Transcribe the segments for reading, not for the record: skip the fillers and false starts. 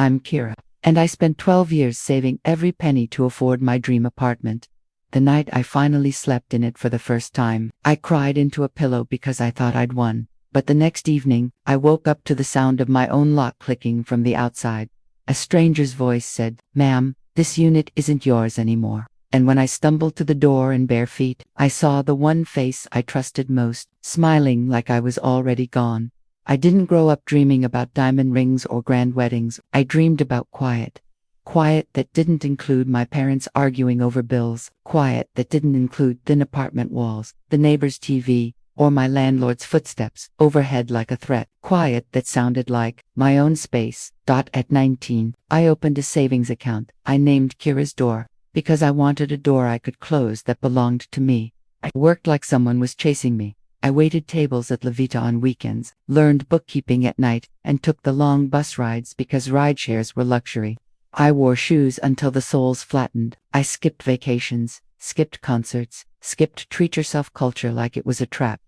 I'm Kira, and I spent 12 years saving every penny to afford my dream apartment. The night I finally slept in it for the first time, I cried into a pillow because I thought I'd won. But the next evening, I woke up to the sound of my own lock clicking from the outside. A stranger's voice said, "Ma'am, this unit isn't yours anymore." And when I stumbled to the door in bare feet, I saw the one face I trusted most, smiling like I was already gone. I didn't grow up dreaming about diamond rings or grand weddings. I dreamed about quiet. Quiet that didn't include my parents arguing over bills. Quiet that didn't include thin apartment walls, the neighbor's TV, or my landlord's footsteps overhead like a threat. Quiet that sounded like my own space. At 19, I opened a savings account I named Kira's Door, because I wanted a door I could close that belonged to me. I worked like someone was chasing me. I waited tables at La Vita on weekends, learned bookkeeping at night, and took the long bus rides because rideshares were luxury. I wore shoes until the soles flattened. I skipped vacations, skipped concerts, skipped treat yourself culture like it was a trap.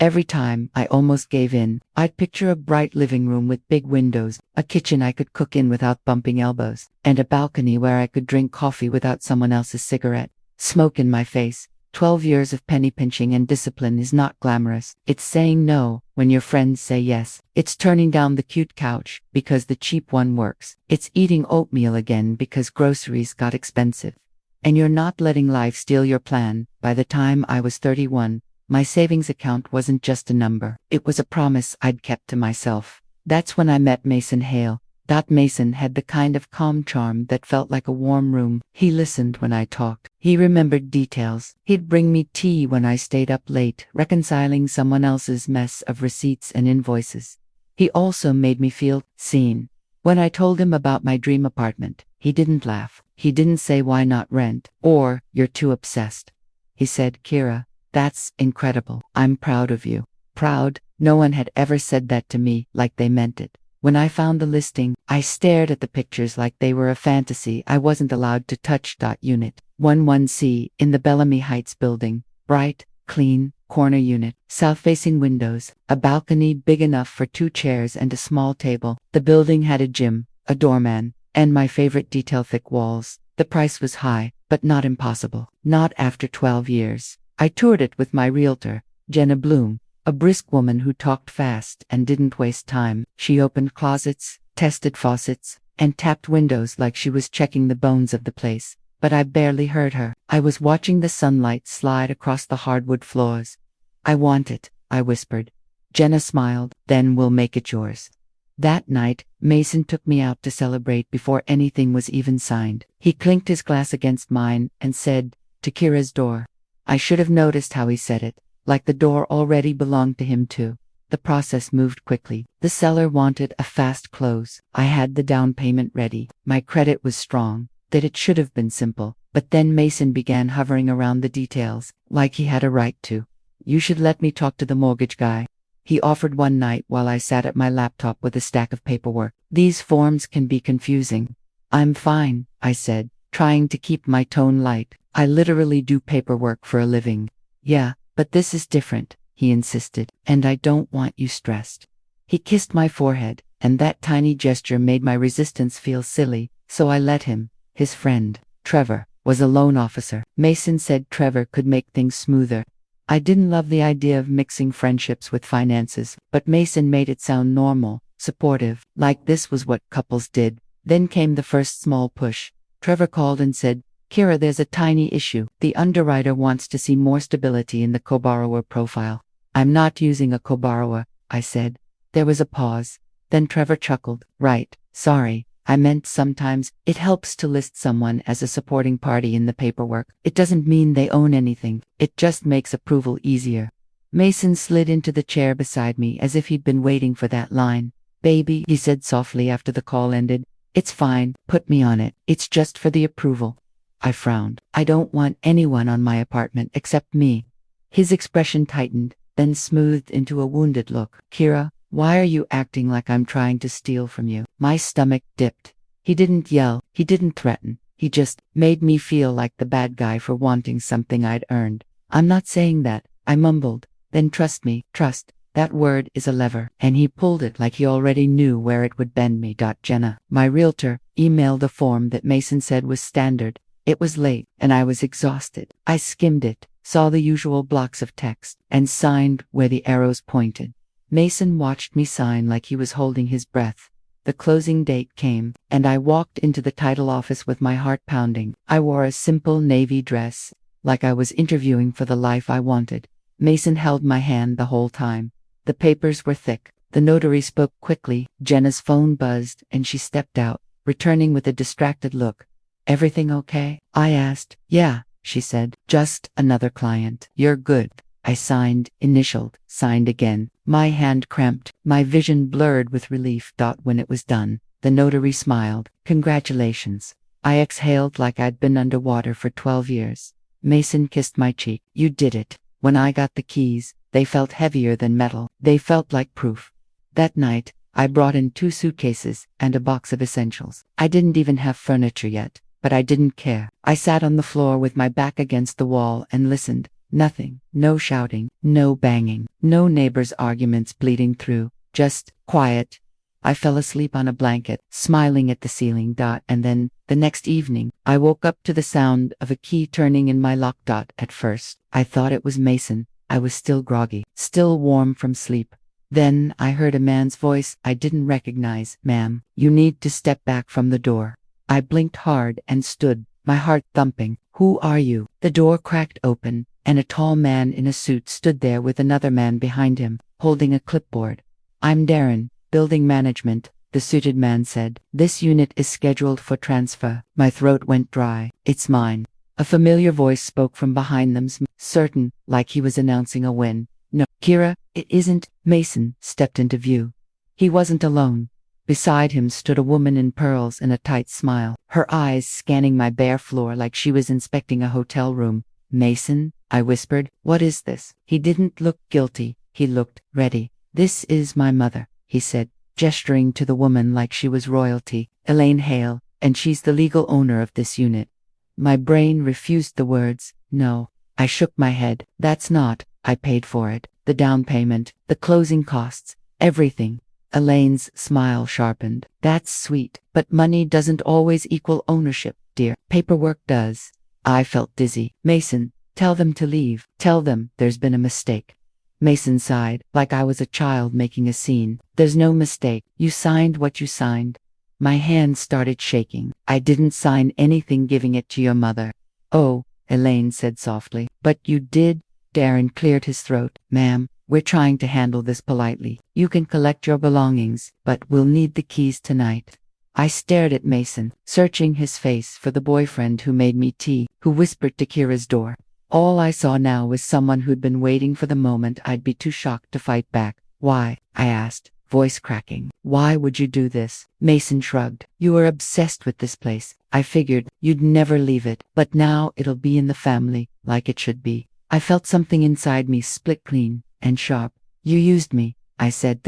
Every time I almost gave in, I'd picture a bright living room with big windows, a kitchen I could cook in without bumping elbows, and a balcony where I could drink coffee without someone else's cigarette smoke in my face. 12 years of penny pinching and discipline is not glamorous. It's saying no when your friends say yes. It's turning down the cute couch because the cheap one works. It's eating oatmeal again because groceries got expensive. And you're not letting life steal your plan. By the time I was 31, my savings account wasn't just a number. It was a promise I'd kept to myself. That's when I met Mason Hale. Mason had the kind of calm charm that felt like a warm room. He listened when I talked. He remembered details. He'd bring me tea when I stayed up late, reconciling someone else's mess of receipts and invoices. He also made me feel seen. When I told him about my dream apartment, he didn't laugh. He didn't say why not rent, or you're too obsessed. He said, "Kira, that's incredible. I'm proud of you." Proud? No one had ever said that to me like they meant it. When I found the listing, I stared at the pictures like they were a fantasy I wasn't allowed to touch. Unit 11C in the Bellamy Heights building. Bright, clean, corner unit, south-facing windows, a balcony big enough for 2 chairs and a small table. The building had a gym, a doorman, and my favorite detail, thick walls. The price was high, but not impossible. Not after 12 years. I toured it with my realtor, Jenna Bloom, a brisk woman who talked fast and didn't waste time. She opened closets, tested faucets, and tapped windows like she was checking the bones of the place. But I barely heard her. I was watching the sunlight slide across the hardwood floors. "I want it," I whispered. Jenna smiled. "Then we'll make it yours." That night, Mason took me out to celebrate before anything was even signed. He clinked his glass against mine and said, "To Kira's Door." I should have noticed how he said it. Like the door already belonged to him too. The process moved quickly. The seller wanted a fast close. I had the down payment ready. My credit was strong. That it should have been simple. But then Mason began hovering around the details, like he had a right to. "You should let me talk to the mortgage guy," he offered one night while I sat at my laptop with a stack of paperwork. "These forms can be confusing." "I'm fine," I said, trying to keep my tone light. "I literally do paperwork for a living." "Yeah, but this is different," he insisted, "and I don't want you stressed." He kissed my forehead, and that tiny gesture made my resistance feel silly, so I let him. His friend, Trevor, was a loan officer. Mason said Trevor could make things smoother. I didn't love the idea of mixing friendships with finances, but Mason made it sound normal, supportive, like this was what couples did. Then came the first small push. Trevor called and said, "Kira, there's a tiny issue. The underwriter wants to see more stability in the co-borrower profile." "I'm not using a co-borrower," I said. There was a pause. Then Trevor chuckled. "Right, sorry. I meant sometimes it helps to list someone as a supporting party in the paperwork. It doesn't mean they own anything. It just makes approval easier." Mason slid into the chair beside me as if he'd been waiting for that line. "Baby," he said softly after the call ended, "it's fine. Put me on it. It's just for the approval." I frowned. "I don't want anyone on my apartment except me." His expression tightened, then smoothed into a wounded look. "Kira, why are you acting like I'm trying to steal from you?" My stomach dipped. He didn't yell. He didn't threaten. He just made me feel like the bad guy for wanting something I'd earned. "I'm not saying that," I mumbled. "Then trust me." "Trust? That word is a lever, and he pulled it like he already knew where it would bend me. Jenna, my realtor, emailed a form that Mason said was standard. It was late, and I was exhausted. I skimmed it, saw the usual blocks of text, and signed where the arrows pointed. Mason watched me sign like he was holding his breath. The closing date came, and I walked into the title office with my heart pounding. I wore a simple navy dress, like I was interviewing for the life I wanted. Mason held my hand the whole time. The papers were thick. The notary spoke quickly. Jenna's phone buzzed, and she stepped out, returning with a distracted look. "Everything okay?" I asked. "Yeah," she said. "Just another client." "You're good." I signed, initialed, signed again. My hand cramped, my vision blurred with relief. When it was done, the notary smiled. "Congratulations." I exhaled like I'd been underwater for 12 years. Mason kissed my cheek. "You did it." When I got the keys, they felt heavier than metal. They felt like proof. That night, I brought in 2 suitcases and a box of essentials. I didn't even have furniture yet, but I didn't care. I sat on the floor with my back against the wall and listened. Nothing. No shouting, no banging, no neighbors' arguments bleeding through. Just quiet. I fell asleep on a blanket, smiling at the ceiling. And then, the next evening, I woke up to the sound of a key turning in my lock. At first, I thought it was Mason. I was still groggy, still warm from sleep. Then I heard a man's voice I didn't recognize. "Ma'am, you need to step back from the door." I blinked hard and stood, my heart thumping. "Who are you?" The door cracked open, and a tall man in a suit stood there with another man behind him, holding a clipboard. "I'm Darren, building management," the suited man said. "This unit is scheduled for transfer." My throat went dry. "It's mine." A familiar voice spoke from behind them, certain, like he was announcing a win. "No, Kira, it isn't." Mason stepped into view. He wasn't alone. Beside him stood a woman in pearls and a tight smile, her eyes scanning my bare floor like she was inspecting a hotel room. "Mason," I whispered, "what is this?" He didn't look guilty. He looked ready. "This is my mother," he said, gesturing to the woman like she was royalty. "Elaine Hale, and she's the legal owner of this unit." My brain refused the words. "No." I shook my head. "That's not." "I paid for it. The down payment, the closing costs, everything." Elaine's smile sharpened. "That's sweet, but money doesn't always equal ownership, dear. Paperwork does." I felt dizzy. "Mason, tell them to leave. Tell them there's been a mistake." Mason sighed, like I was a child making a scene. "There's no mistake. You signed what you signed." My hand started shaking. "I didn't sign anything giving it to your mother." "Oh," Elaine said softly. "But you did." Darren cleared his throat. "Ma'am, we're trying to handle this politely. You can collect your belongings, but we'll need the keys tonight." I stared at Mason, searching his face for the boyfriend who made me tea, who whispered to Kira's door. All I saw now was someone who'd been waiting for the moment I'd be too shocked to fight back. "Why?" I asked, voice cracking. "Why would you do this?" Mason shrugged. "You were obsessed with this place. I figured you'd never leave it, but now it'll be in the family, like it should be." I felt something inside me split clean and sharp. "You used me," I said.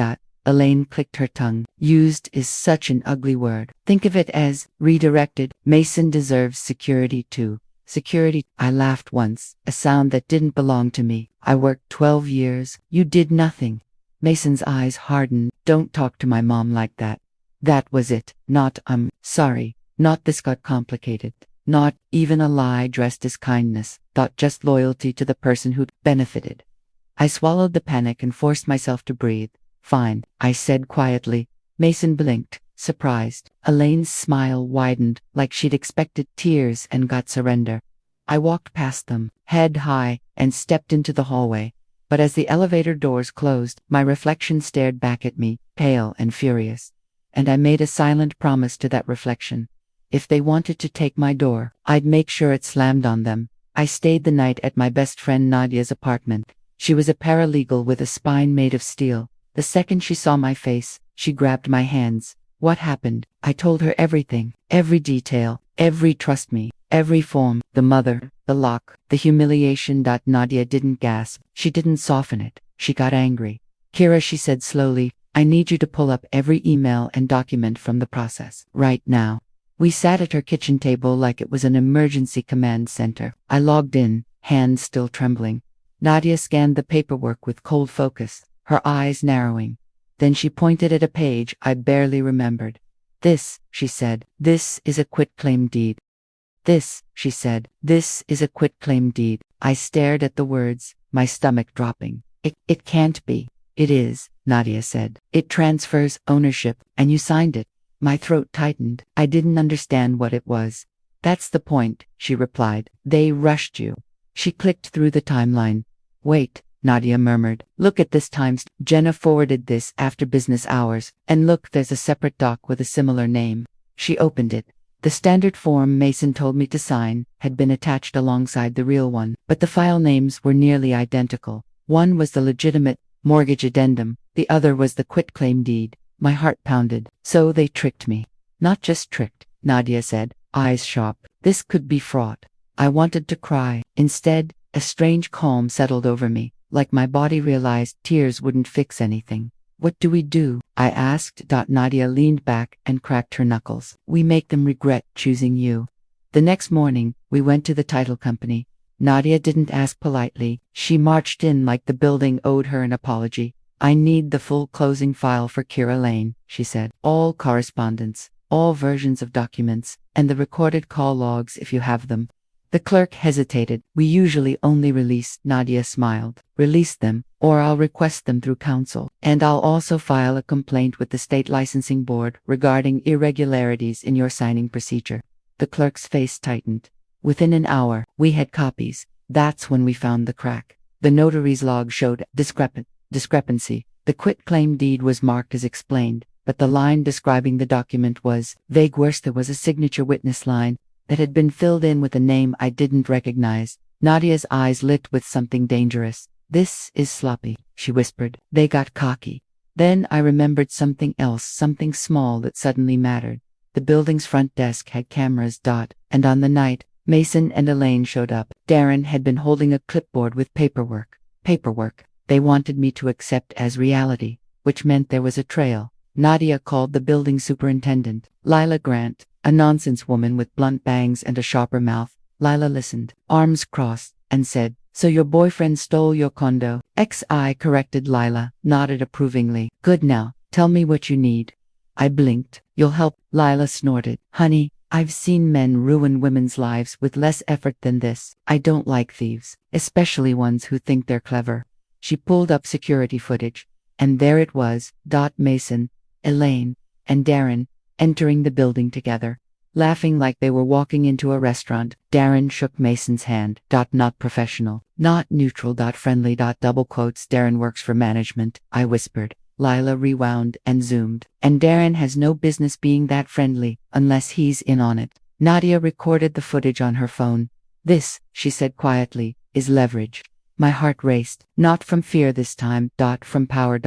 Elaine clicked her tongue. "Used is such an ugly word. Think of it as redirected. Mason deserves security too." "Security?" I laughed once, a sound that didn't belong to me. "I worked 12 years. You did nothing." Mason's eyes hardened. "Don't talk to my mom like that." That was it. Not, sorry. Not this got complicated. Not even a lie dressed as kindness. Thought just loyalty to the person who'd benefited. I swallowed the panic and forced myself to breathe. "Fine," I said quietly. Mason blinked, surprised. Elaine's smile widened, like she'd expected tears and got surrender. I walked past them, head high, and stepped into the hallway. But as the elevator doors closed, my reflection stared back at me, pale and furious. And I made a silent promise to that reflection. If they wanted to take my door, I'd make sure it slammed on them. I stayed the night at my best friend Nadia's apartment. She was a paralegal with a spine made of steel. The second she saw my face, she grabbed my hands. "What happened?" I told her everything, every detail, trust me, every form, the mother, the lock, the humiliation. Nadia didn't gasp. She didn't soften it. She got angry. "Kira," she said slowly, "I need you to pull up every email and document from the process, right now." We sat at her kitchen table like it was an emergency command center. I logged in, hands still trembling. Nadia scanned the paperwork with cold focus, her eyes narrowing. Then she pointed at a page I barely remembered. This, she said, this is a quitclaim deed. This, she said, this is a quitclaim deed. I stared at the words, my stomach dropping. It can't be. It is, Nadia said. It transfers ownership, and you signed it. My throat tightened. I didn't understand what it was. That's the point, she replied. They rushed you. She clicked through the timeline. Wait, Nadia murmured. Look at this times. Jenna forwarded this after business hours. And look, there's a separate doc with a similar name. She opened it. The standard form Mason told me to sign had been attached alongside the real one, but the file names were nearly identical. One was the legitimate mortgage addendum, the other was the quitclaim deed. My heart pounded. So they tricked me. Not just tricked, Nadia said, eyes sharp. This could be fraud. I wanted to cry. Instead, a strange calm settled over me, like my body realized tears wouldn't fix anything. What do we do? I asked. Nadia leaned back and cracked her knuckles. We make them regret choosing you. The next morning, we went to the title company. Nadia didn't ask politely. She marched in like the building owed her an apology. I need the full closing file for Kira Lane, she said. All correspondence, all versions of documents, and the recorded call logs if you have them. The clerk hesitated. We usually only release, Nadia smiled. Release them, or I'll request them through counsel. And I'll also file a complaint with the state licensing board regarding irregularities in your signing procedure. The clerk's face tightened. Within an hour, we had copies. That's when we found the crack. The notary's log showed discrepancy. The quitclaim deed was marked as explained, but the line describing the document was vague. Worse, there was a signature witness line that had been filled in with a name I didn't recognize. Nadia's eyes lit with something dangerous. This is sloppy, she whispered. They got cocky. Then I remembered something else, something small that suddenly mattered. The building's front desk had cameras. And on the night Mason and Elaine showed up, Darren had been holding a clipboard with paperwork. They wanted me to accept as reality, which meant there was a trail. Nadia called the building superintendent, Lila Grant, a nonsense woman with blunt bangs and a sharper mouth. Lila listened, arms crossed, and said, So your boyfriend stole your condo? I corrected Lila, nodded approvingly. Good, now, tell me what you need. I blinked. You'll help, Lila snorted. Honey, I've seen men ruin women's lives with less effort than this. I don't like thieves, especially ones who think they're clever. She pulled up security footage, and there it was, Mason, Elaine, and Darren, entering the building together, laughing like they were walking into a restaurant. Darren shook Mason's hand. Not professional, not neutral. Friendly. Double quotes. Darren works for management, I whispered. Lila rewound and zoomed. And Darren has no business being that friendly, unless he's in on it. Nadia recorded the footage on her phone. This, she said quietly, is leverage. My heart raced. Not from fear this time. From power.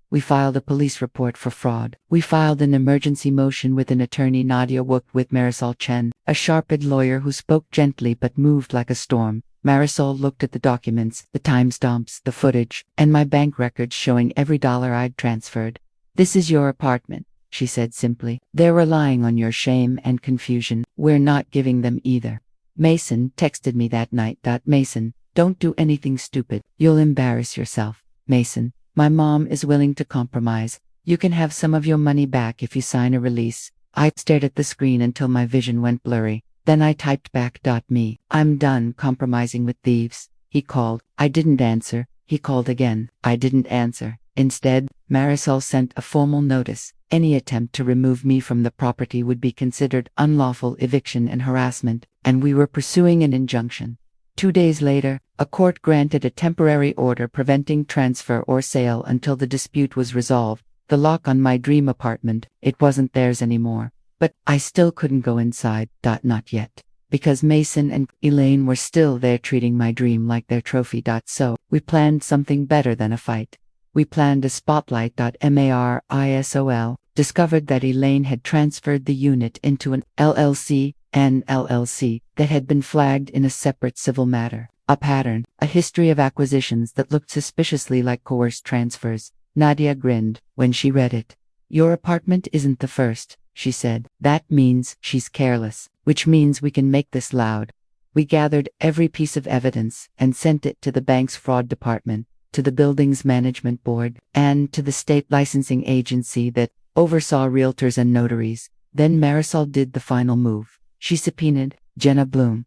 We filed a police report for fraud. We filed an emergency motion with an attorney. Nadia worked with Marisol Chen, a sharp-eyed lawyer who spoke gently but moved like a storm. Marisol looked at the documents, the timestamps, the footage, and my bank records showing every dollar I'd transferred. This is your apartment, she said simply. They're relying on your shame and confusion. We're not giving them either. Mason texted me that night. Mason, don't do anything stupid. You'll embarrass yourself. Mason, my mom is willing to compromise. You can have some of your money back if you sign a release. I stared at the screen until my vision went blurry. Then I typed back. Me. I'm done compromising with thieves. He called. I didn't answer. He called again. I didn't answer. Instead, Marisol sent a formal notice. Any attempt to remove me from the property would be considered unlawful eviction and harassment, and we were pursuing an injunction. 2 days later, a court granted a temporary order preventing transfer or sale until the dispute was resolved. The lock on my dream apartment, it wasn't theirs anymore. But I still couldn't go inside. Not yet. Because Mason and Elaine were still there treating my dream like their trophy. So we planned something better than a fight. We planned a spotlight. Marisol discovered that Elaine had transferred the unit into an LLC that had been flagged in a separate civil matter. A pattern, a history of acquisitions that looked suspiciously like coerced transfers. Nadia grinned when she read it. Your apartment isn't the first, she said. That means she's careless, which means we can make this loud. We gathered every piece of evidence and sent it to the bank's fraud department. to the building's management board, and to the state licensing agency that oversaw realtors and notaries. Then Marisol did the final move. She subpoenaed Jenna Bloom,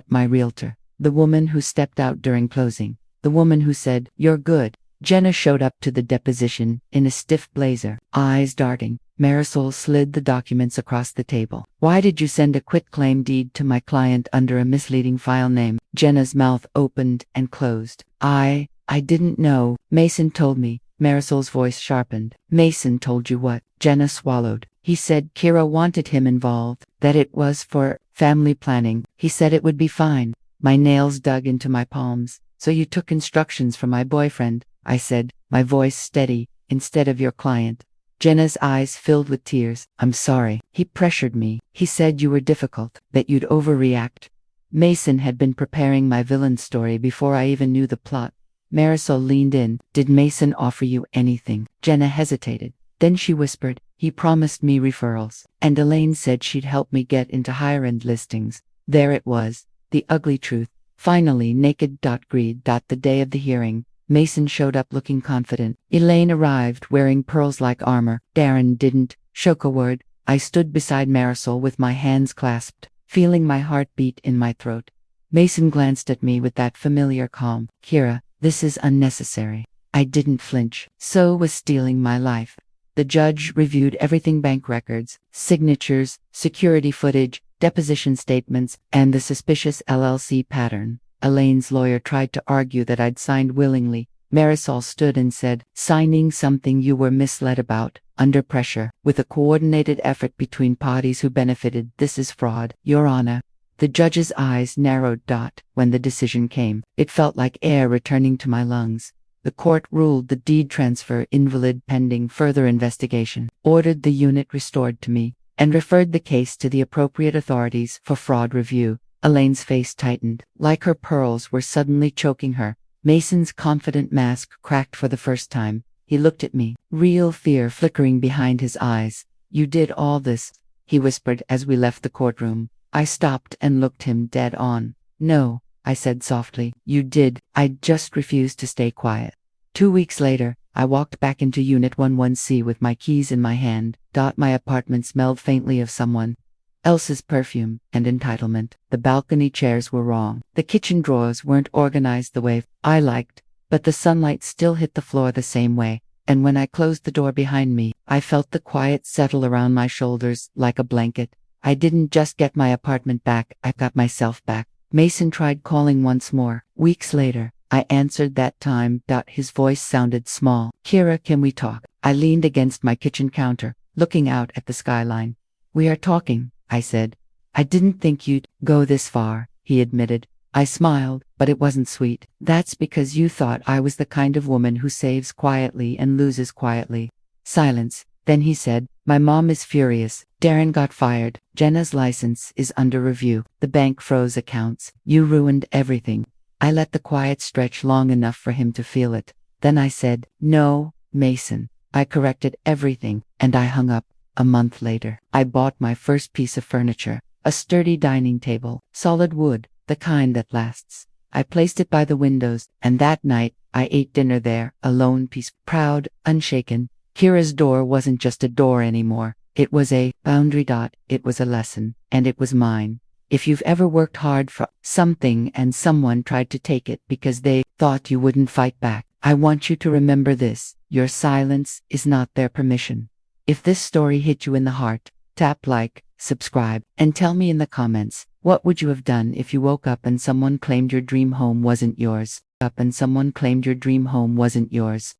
my realtor, the woman who stepped out during closing, the woman who said, "You're good." Jenna showed up to the deposition in a stiff blazer, eyes darting. Marisol slid the documents across the table. "Why did you send a quitclaim deed to my client under a misleading file name?" Jenna's mouth opened and closed. I didn't know. Mason told me." Marisol's voice sharpened. "Mason told you what?" Jenna swallowed. "He said Kira wanted him involved, that it was for family planning. He said it would be fine." My nails dug into my palms. "So you took instructions from my boyfriend," I said, my voice steady, "instead of your client." Jenna's eyes filled with tears. "I'm sorry. He pressured me. He said you were difficult, that you'd overreact." Mason had been preparing my villain story before I even knew the plot. Marisol leaned in. "Did Mason offer you anything?" Jenna hesitated. Then she whispered, "He promised me referrals, and Elaine said she'd help me get into higher-end listings." There it was, the ugly truth. Finally, naked. Greed. The day of the hearing, Mason showed up looking confident. Elaine arrived wearing pearls-like armor. Darren didn't. Shook a word. I stood beside Marisol with my hands clasped, feeling my heart beat in my throat. Mason glanced at me with that familiar calm. "Kira, this is unnecessary." I didn't flinch. So was stealing my life. The judge reviewed everything: bank records, signatures, security footage, deposition statements, and the suspicious LLC pattern. Elaine's lawyer tried to argue that I'd signed willingly. Marisol stood and said, "Signing something you were misled about, under pressure, with a coordinated effort between parties who benefited. This is fraud, Your Honor." The judge's eyes narrowed. When the decision came, it felt like air returning to my lungs. The court ruled the deed transfer invalid pending further investigation, ordered the unit restored to me, and referred the case to the appropriate authorities for fraud review. Elaine's face tightened, like her pearls were suddenly choking her. Mason's confident mask cracked for the first time. He looked at me, real fear flickering behind his eyes. "You did all this," he whispered as we left the courtroom. I stopped and looked him dead on. "No," I said softly. "You did. I just refused to stay quiet." 2 weeks later, I walked back into Unit 11C with my keys in my hand. My apartment smelled faintly of someone else's perfume and entitlement. The balcony chairs were wrong. The kitchen drawers weren't organized the way I liked, but the sunlight still hit the floor the same way. And when I closed the door behind me, I felt the quiet settle around my shoulders like a blanket. I didn't just get my apartment back, I got myself back. Mason tried calling once more. Weeks later, I answered that time. His voice sounded small. "Kira, can we talk?" I leaned against my kitchen counter, looking out at the skyline. "We are talking," I said. "I didn't think you'd go this far," he admitted. I smiled, but it wasn't sweet. "That's because you thought I was the kind of woman who saves quietly and loses quietly." Silence. Then he said, "My mom is furious. Darren got fired. Jenna's license is under review. The bank froze accounts. You ruined everything." I let the quiet stretch long enough for him to feel it. Then I said, "No, Mason." I corrected everything, and I hung up. A month later, I bought my first piece of furniture, a sturdy dining table, solid wood, the kind that lasts. I placed it by the windows, and that night, I ate dinner there, alone, proud, unshaken. Kira's door wasn't just a door anymore. It was a boundary. It was a lesson, and it was mine. If you've ever worked hard for something and someone tried to take it because they thought you wouldn't fight back, I want you to remember this: your silence is not their permission. If this story hit you in the heart, tap like, subscribe, and tell me in the comments, what would you have done if you woke up and someone claimed your dream home wasn't yours?